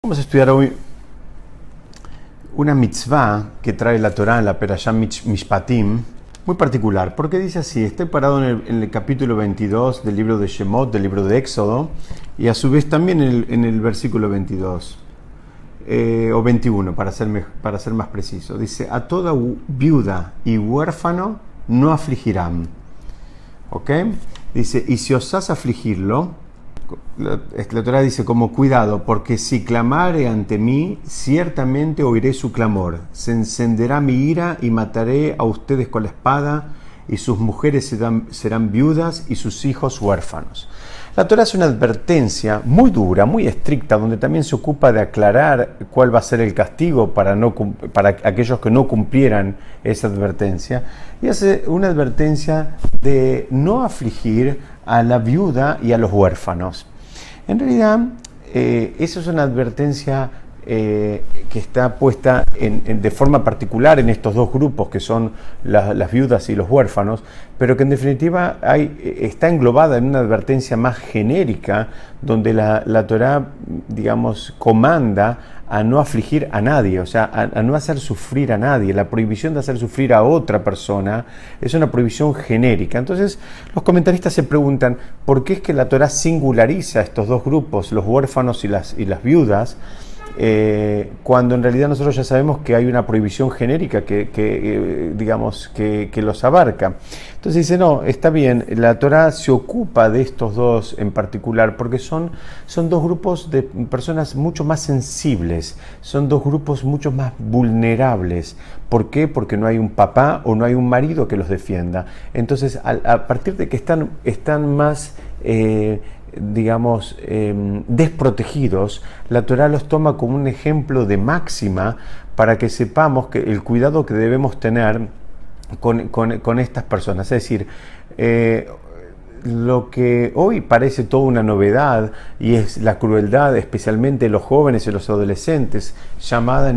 Vamos a estudiar hoy una mitzvah que trae la Torá en la Perashá Mishpatim, muy particular, porque dice así: estoy parado en el capítulo 22 del libro de Shemot, del libro de Éxodo, y a su vez también en el versículo 22, o 21, para ser más preciso. Dice: a toda viuda y huérfano no afligirán. ¿Ok? Dice: y si osás afligirlo, la Torá dice como cuidado, porque si clamare ante mí, ciertamente oiré su clamor. Se encenderá mi ira y mataré a ustedes con la espada, y sus mujeres serán viudas y sus hijos huérfanos. La Torá es una advertencia muy dura, muy estricta, donde también se ocupa de aclarar cuál va a ser el castigo para aquellos que no cumplieran esa advertencia. Y hace una advertencia de no afligir a la viuda y a los huérfanos. En realidad, esa es una advertencia que está puesta de forma particular en estos dos grupos, que son las viudas y los huérfanos, pero que en definitiva está englobada en una advertencia más genérica, donde la Torá, digamos, comanda a no afligir a nadie, o sea, a no hacer sufrir a nadie. La prohibición de hacer sufrir a otra persona es una prohibición genérica. Entonces, los comentaristas se preguntan, ¿por qué es que la Torá singulariza estos dos grupos, los huérfanos y las viudas, cuando en realidad nosotros ya sabemos que hay una prohibición genérica que los abarca? Entonces dice, no, está bien, la Torá se ocupa de estos dos en particular porque son dos grupos de personas mucho más sensibles, son dos grupos mucho más vulnerables. ¿Por qué? Porque no hay un papá o no hay un marido que los defienda. Entonces, a partir de que están más desprotegidos, la Torá los toma como un ejemplo de máxima para que sepamos que el cuidado que debemos tener con estas personas. Es decir, lo que hoy parece toda una novedad y es la crueldad, especialmente de los jóvenes y los adolescentes, llamada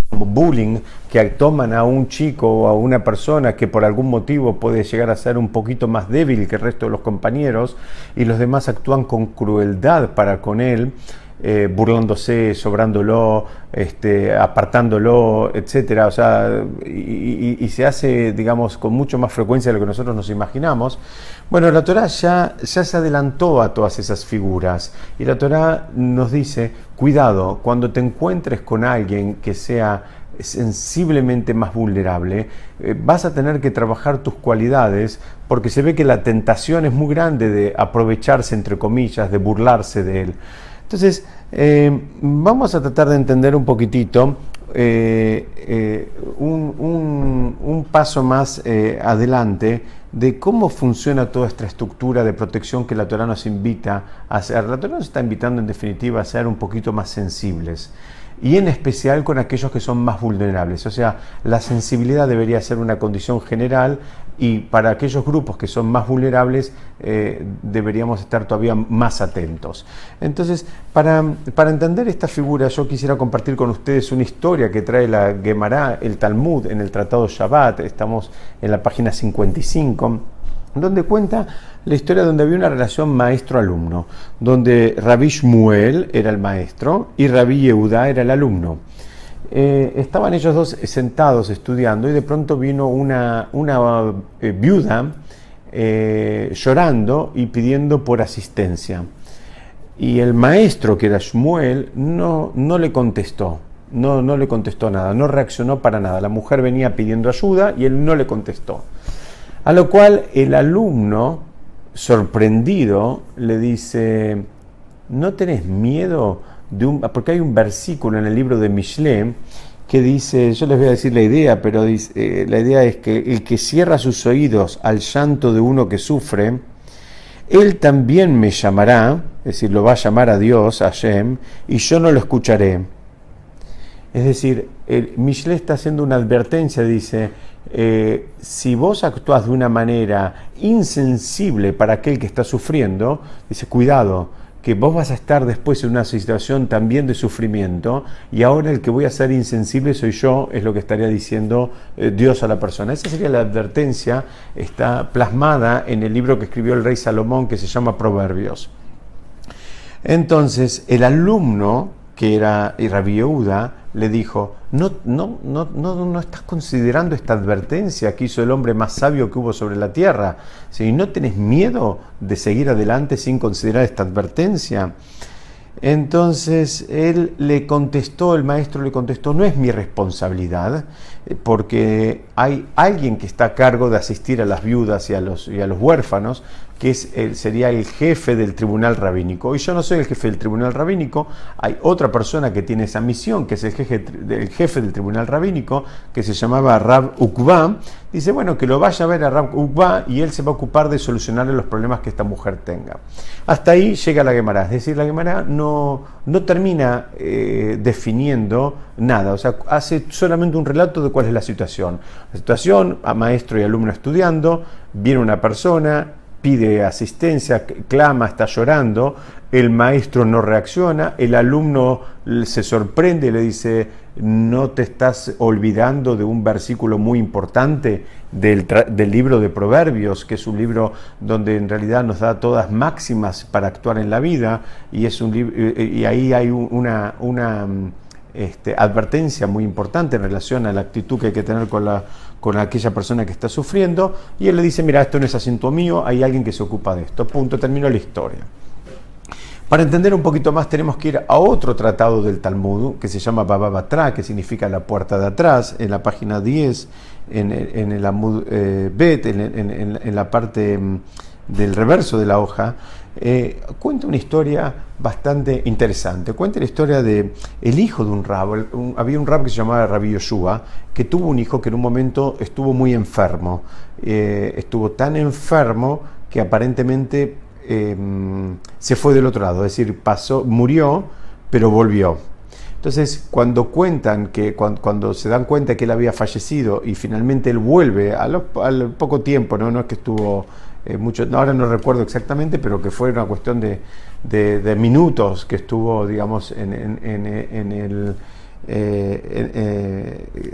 como bullying, que toman a un chico o a una persona que por algún motivo puede llegar a ser un poquito más débil que el resto de los compañeros, y los demás actúan con crueldad para con él, burlándose, sobrándolo, apartándolo, etcétera. O sea, y se hace, digamos, con mucho más frecuencia de lo que nosotros nos imaginamos. Bueno, la Torá ya se adelantó a todas esas figuras, y la Torá nos dice: cuidado, cuando te encuentres con alguien que sea sensiblemente más vulnerable, vas a tener que trabajar tus cualidades, porque se ve que la tentación es muy grande de aprovecharse, entre comillas, de burlarse de él. Entonces, vamos a tratar de entender un poquitito un paso más adelante de cómo funciona toda esta estructura de protección que la Torá nos invita a hacer. La Torá nos está invitando en definitiva a ser un poquito más sensibles, y en especial con aquellos que son más vulnerables. O sea, la sensibilidad debería ser una condición general, y para aquellos grupos que son más vulnerables deberíamos estar todavía más atentos. Entonces, para entender esta figura, yo quisiera compartir con ustedes una historia que trae la Gemara, el Talmud, en el Tratado Shabbat. Estamos en la página 55, donde cuenta la historia donde había una relación maestro-alumno, donde Rabbi Shmuel era el maestro y Rabbi Yehuda era el alumno. Estaban ellos dos sentados estudiando, y de pronto vino una viuda llorando y pidiendo por asistencia. Y el maestro, que era Shmuel, no le contestó. No le contestó nada, no reaccionó para nada. La mujer venía pidiendo ayuda y él no le contestó. A lo cual el alumno, sorprendido, le dice: ¿no tenés miedo porque hay un versículo en el libro de Mishle que dice, yo les voy a decir la idea, pero dice, la idea es que el que cierra sus oídos al llanto de uno que sufre, él también me llamará, es decir, lo va a llamar a Dios, a Hashem, y yo no lo escucharé. Es decir, Mishle está haciendo una advertencia, dice: si vos actuás de una manera insensible para aquel que está sufriendo, dice, cuidado, que vos vas a estar después en una situación también de sufrimiento, y ahora el que voy a ser insensible soy yo, es lo que estaría diciendo Dios a la persona. Esa sería la advertencia, está plasmada en el libro que escribió el rey Salomón, que se llama Proverbios. Entonces, el alumno que era Rabbi Yehuda, le dijo, no estás considerando esta advertencia que hizo el hombre más sabio que hubo sobre la tierra. Si no tenés miedo de seguir adelante sin considerar esta advertencia. Entonces el maestro le contestó, no es mi responsabilidad, porque hay alguien que está a cargo de asistir a las viudas y a los huérfanos, que sería el jefe del tribunal rabínico. Y yo no soy el jefe del tribunal rabínico, hay otra persona que tiene esa misión, que es el jefe del tribunal rabínico, que se llamaba Rab Ukva. Dice, bueno, que lo vaya a ver a Rab Ukva y él se va a ocupar de solucionarle los problemas que esta mujer tenga. Hasta ahí llega la Gemara, es decir, la Gemara no termina definiendo nada, o sea, hace solamente un relato de cuál es la situación. La situación, a maestro y alumno estudiando, viene una persona, pide asistencia, clama, está llorando, el maestro no reacciona, el alumno se sorprende y le dice, ¿no te estás olvidando de un versículo muy importante del libro de Proverbios, que es un libro donde en realidad nos da todas máximas para actuar en la vida, y es un libro, y ahí hay una advertencia muy importante en relación a la actitud que hay que tener con aquella persona que está sufriendo, y él le dice, mira, esto no es asunto mío, hay alguien que se ocupa de esto, punto, terminó la historia. Para entender un poquito más tenemos que ir a otro tratado del Talmud que se llama Baba Batra, que significa la puerta de atrás, en la página 10, en el Amud Bet, en la parte del reverso de la hoja. Cuenta una historia bastante interesante. Cuenta la historia de el hijo de un rab. Había un rab que se llamaba Rabbi Yoshua, que tuvo un hijo que en un momento estuvo muy enfermo. Estuvo tan enfermo que aparentemente se fue del otro lado, es decir, murió, pero volvió. Entonces, cuando cuentan que cuando se dan cuenta que él había fallecido y finalmente él vuelve al poco tiempo, no es que estuvo mucho, ahora no recuerdo exactamente, pero que fue una cuestión de minutos que estuvo, digamos, en el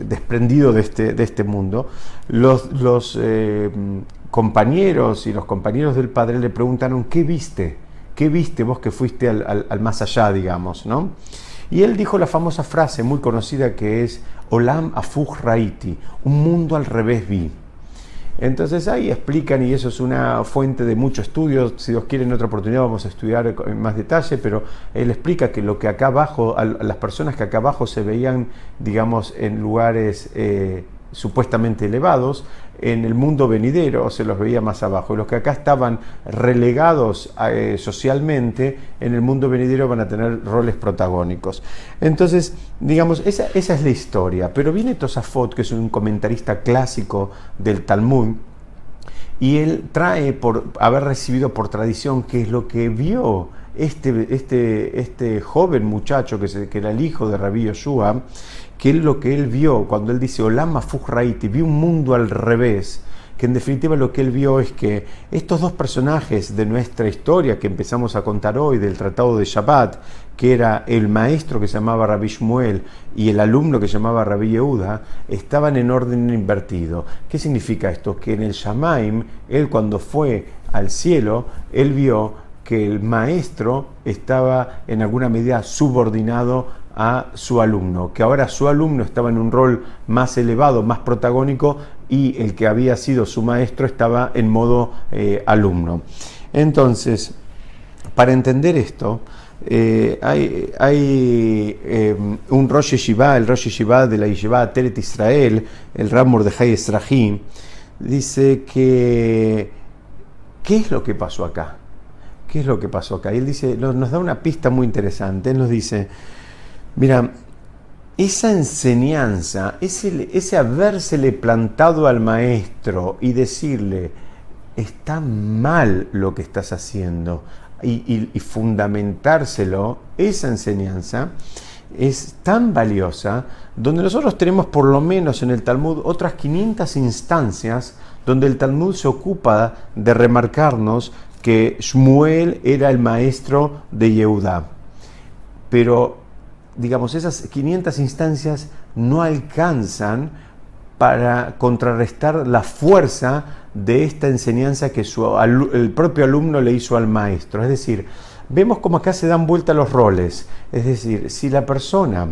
desprendido de este mundo. Los compañeros y los compañeros del padre le preguntaron, ¿qué viste? ¿Qué viste vos que fuiste al más allá, digamos, ¿no? Y él dijo la famosa frase muy conocida que es Olam Afuch Raiti, un mundo al revés vi. Entonces ahí explican, y eso es una fuente de mucho estudio, si Dios quiere en otra oportunidad vamos a estudiar en más detalle, pero él explica que lo que acá abajo, a las personas que acá abajo se veían, digamos, en lugares supuestamente elevados, en el mundo venidero se los veía más abajo, y los que acá estaban relegados socialmente, en el mundo venidero van a tener roles protagónicos. Entonces, digamos, esa es la historia, pero viene Tosafot, que es un comentarista clásico del Talmud, y él trae, por haber recibido por tradición, que es lo que vio este joven muchacho que era el hijo de Rabbi Yoshua, que es lo que él vio cuando él dice Olam Afuch Raiti, vi un mundo al revés, que en definitiva lo que él vio es que estos dos personajes de nuestra historia que empezamos a contar hoy del Tratado de Shabbat, que era el maestro que se llamaba Rabbi Shmuel y el alumno que se llamaba Rabbi Yehuda, estaban en orden invertido. ¿Qué significa esto? Que en el Shamaim, él cuando fue al cielo, él vio que el maestro estaba en alguna medida subordinado a su alumno, que ahora su alumno estaba en un rol más elevado, más protagónico, y el que había sido su maestro estaba en modo alumno. Entonces, para entender esto, hay un Rosh Yeshiva, el Rosh Yeshiva de la Yeshiva Ateret Israel, el Rab Mordechai Ezrahi, dice que ¿qué es lo que pasó acá? ¿Qué es lo que pasó acá? Y él dice, nos da una pista muy interesante. Él nos dice, mira, esa enseñanza, ese habérsele plantado al maestro y decirle, está mal lo que estás haciendo, y fundamentárselo, esa enseñanza es tan valiosa, donde nosotros tenemos por lo menos en el Talmud otras 500 instancias donde el Talmud se ocupa de remarcarnos que Shmuel era el maestro de Yehuda. Pero, digamos, esas 500 instancias no alcanzan para contrarrestar la fuerza de esta enseñanza que el propio alumno le hizo al maestro. Es decir, vemos como acá se dan vuelta los roles. Es decir, si la persona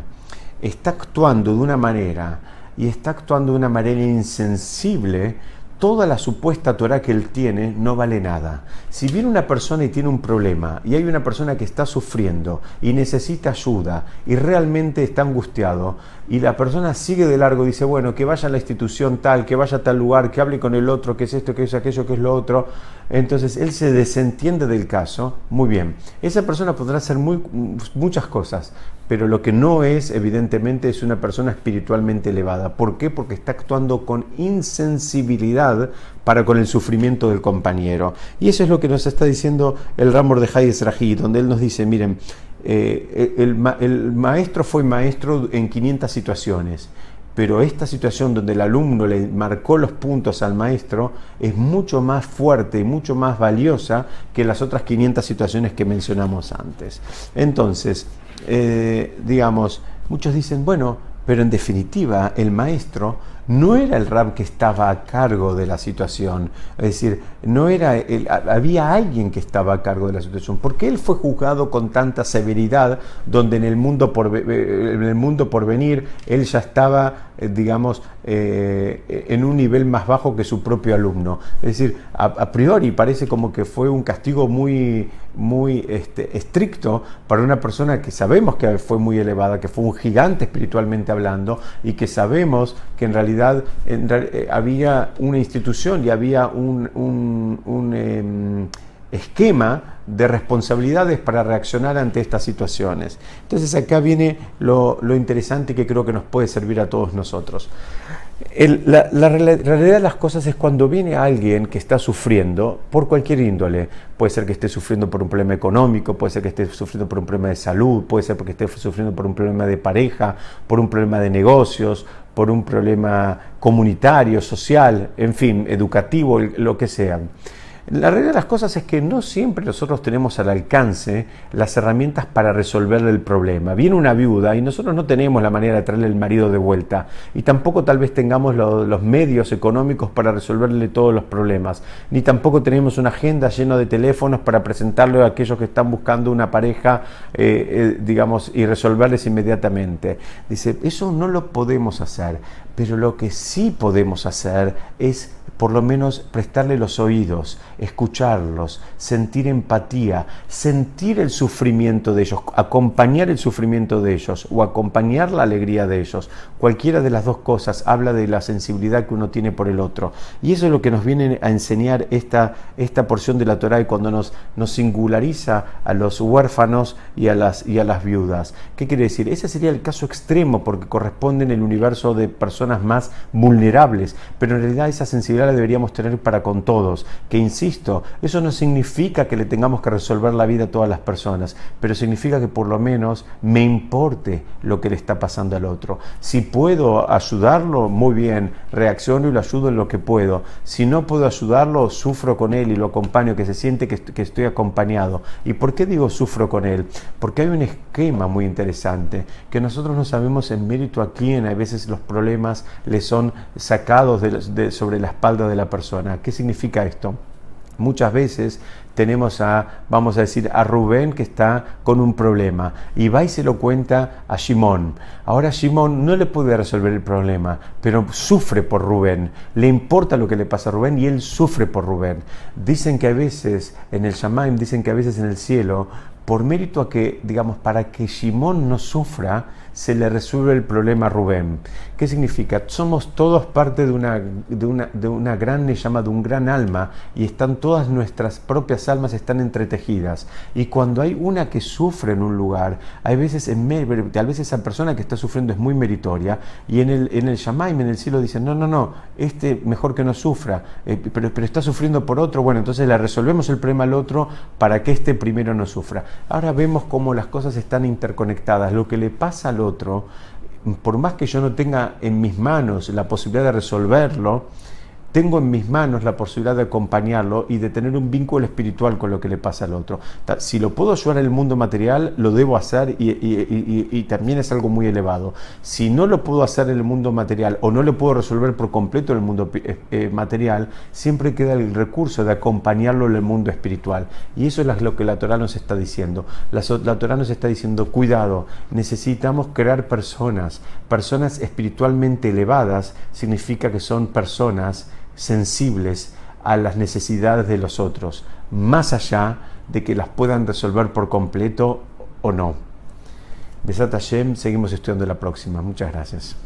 está actuando de una manera y está actuando de una manera insensible, toda la supuesta Torá que él tiene no vale nada. Si viene una persona y tiene un problema, y hay una persona que está sufriendo y necesita ayuda y realmente está angustiado, y la persona sigue de largo y dice, bueno, que vaya a la institución tal, que vaya a tal lugar, que hable con el otro, que es esto, que es aquello, que es lo otro, entonces él se desentiende del caso, muy bien. Esa persona podrá hacer muchas cosas, pero lo que no es, evidentemente, es una persona espiritualmente elevada. ¿Por qué? Porque está actuando con insensibilidad para con el sufrimiento del compañero. Y eso es lo que nos está diciendo el Ram Mordejai Ezrahi, donde él nos dice, miren, el maestro fue maestro en 500 situaciones, pero esta situación donde el alumno le marcó los puntos al maestro es mucho más fuerte y mucho más valiosa que las otras 500 situaciones que mencionamos antes. Entonces, digamos, muchos dicen, bueno, pero en definitiva el maestro no era el Rab que estaba a cargo de la situación, es decir, no era había alguien que estaba a cargo de la situación. ¿Por qué él fue juzgado con tanta severidad, donde en el mundo por venir él ya estaba, digamos, en un nivel más bajo que su propio alumno? Es decir, a priori parece como que fue un castigo muy estricto para una persona que sabemos que fue muy elevada, que fue un gigante espiritualmente hablando, y que sabemos que en realidad había una institución y había un esquema de responsabilidades para reaccionar ante estas situaciones. Entonces acá viene lo interesante que creo que nos puede servir a todos nosotros. La realidad de las cosas es cuando viene alguien que está sufriendo por cualquier índole. Puede ser que esté sufriendo por un problema económico, puede ser que esté sufriendo por un problema de salud, puede ser porque esté sufriendo por un problema de pareja, por un problema de negocios, por un problema comunitario, social, en fin, educativo, lo que sea. La realidad de las cosas es que no siempre nosotros tenemos al alcance las herramientas para resolver el problema. Viene una viuda y nosotros no tenemos la manera de traerle el marido de vuelta, y tampoco tal vez tengamos los medios económicos para resolverle todos los problemas, ni tampoco tenemos una agenda llena de teléfonos para presentarle a aquellos que están buscando una pareja, digamos, y resolverles inmediatamente. Dice, eso no lo podemos hacer, pero lo que sí podemos hacer es por lo menos prestarle los oídos, escucharlos, sentir empatía, sentir el sufrimiento de ellos, acompañar el sufrimiento de ellos o acompañar la alegría de ellos. Cualquiera de las dos cosas habla de la sensibilidad que uno tiene por el otro. Y eso es lo que nos viene a enseñar esta porción de la Torá, y cuando nos singulariza a los huérfanos y a las viudas. ¿Qué quiere decir? Ese sería el caso extremo, porque corresponde en el universo de personas más vulnerables, pero en realidad esa sensibilidad la deberíamos tener para con todos, que insisto, eso no significa que le tengamos que resolver la vida a todas las personas, pero significa que por lo menos me importe lo que le está pasando al otro. Si puedo ayudarlo, muy bien, reacciono y lo ayudo en lo que puedo. Si no puedo ayudarlo, sufro con él y lo acompaño, que se siente que estoy acompañado. ¿Y por qué digo sufro con él? Porque hay un esquema muy interesante, que nosotros no sabemos en mérito a quién a veces los problemas le son sacados sobre la espalda de la persona. ¿Qué significa esto? Muchas veces tenemos vamos a decir, a Rubén, que está con un problema, y va y se lo cuenta a Shimón. Ahora Shimón no le puede resolver el problema, pero sufre por Rubén, le importa lo que le pasa a Rubén y él sufre por Rubén. Dicen que a veces en el Shamaim, dicen que a veces en el cielo, por mérito a que, digamos, para que Shimón no sufra, se le resuelve el problema a Rubén. ¿Qué significa? Somos todos parte de una gran neyama, de un gran alma, y están todas nuestras propias almas están entretejidas. Y cuando hay una que sufre en un lugar, hay veces tal vez esa persona que está sufriendo es muy meritoria, y en el Shamaim, en el cielo, dicen, no, mejor que no sufra, pero está sufriendo por otro, bueno, entonces le resolvemos el problema al otro para que este primero no sufra. Ahora vemos cómo las cosas están interconectadas. Lo que le pasa al otro, por más que yo no tenga en mis manos la posibilidad de resolverlo, tengo en mis manos la posibilidad de acompañarlo y de tener un vínculo espiritual con lo que le pasa al otro. Si lo puedo ayudar en el mundo material, lo debo hacer y también es algo muy elevado. Si no lo puedo hacer en el mundo material o no lo puedo resolver por completo en el mundo material, siempre queda el recurso de acompañarlo en el mundo espiritual. Y eso es lo que la Torá nos está diciendo. La Torá nos está diciendo, cuidado, necesitamos crear personas espiritualmente elevadas. Significa que son personas sensibles a las necesidades de los otros, más allá de que las puedan resolver por completo o no. Besat Hashem, seguimos estudiando la próxima. Muchas gracias.